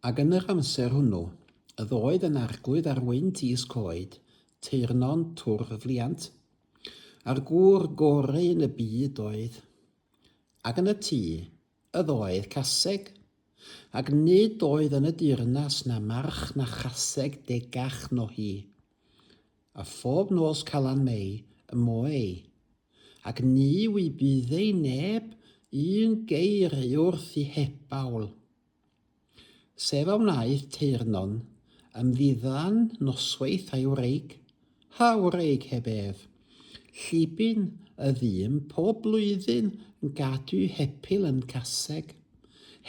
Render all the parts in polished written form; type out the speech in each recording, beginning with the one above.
Ac yn yr amser hwnnw, y ddoedd yn arglwydd ar wynt is coed, teirnon twrfliant, a'r gŵr gorau yn y byd oedd. Ac yn y tŷ, y ddoedd caseg, ac nid oedd yn y dirnas na march na chaseg degach no hi. A phob nos Calan Mei y moe, ac ni wybyddei neb un geir wrth I hebawl. Sef a wnaeth teirnon, ymddiddan noswaith a'i wreig, ha wreig hebef. Llibyn y ddyn pob blwyddyn yn gadw hepil yn caseg,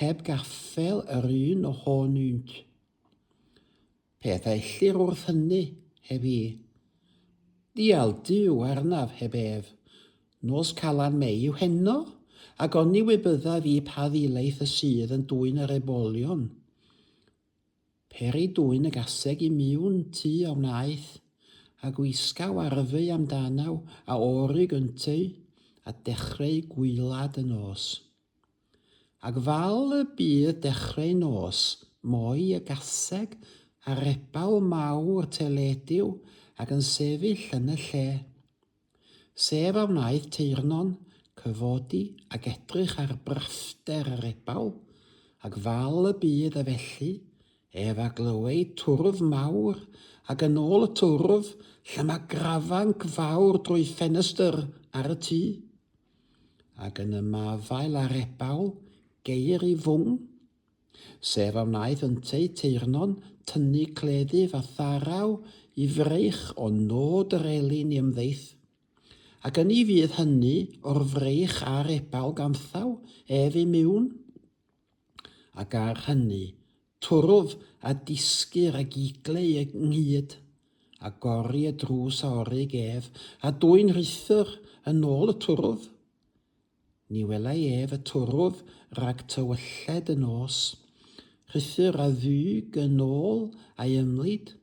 heb gaffel yr un o honwynt. Peth ellir wrth hynny, heb I. Dial diw arnaf hebef. Nos Calan Mei yw heno, ac onni wybydda fi pa ddilaeth y sydd yn dwy'n yr ebolion. Peri dwy'n y gaseg I miwn tŷ a wnaeth, a gwisgaw arfau amdanaw a orig ynteu, a dechrau gwylad y nos. Ac fal y bydd dechrau nos, moi y gaseg a rebawl mawr telediw ac yn sefyll yn y lle. Sef a wnaeth teirnon, cyfodi ac edrych ar braffter y rebawl, ac fal y bydd y felly, ef a glywei twrf mawr, ac yn ôl y twrf, lle mae grafanc fawr drwy ffenestr ar y tŷ. Ac yn y mafael a rebawl, geir I fwng. Sef a wnaeth ynteu teirnon tynnu cleddyf a tharaw I freich o nod yr elin I ymddeith. Ac yn I fydd hynny o'r freich a rebawl ganthaw ef I miwn. Ac ar hynny, twrf a disgyr a gigleu ynghyd, a gori y drws a orig ef, a dwy'n rhythyr yn ôl y twrf. Ni welai ef y twrf rhag tywylled y nos, rhythyr a ddyg yn ôl a'i ymlid,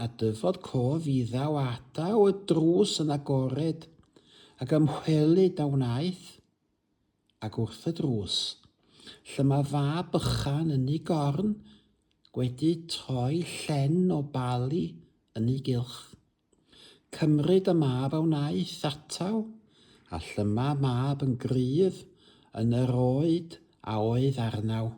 a dyfod cof I ddaw adaw y drws yn agored, ac ymwelyd a wnaeth, ac wrth y drws, lle mae fa bychan yn ei gorn, wedi troi llen o bali yn ei gylch. Cymryd y mab a wnaeth ataw, a llyma mab yn gryf yn yr oed a oedd arnaw.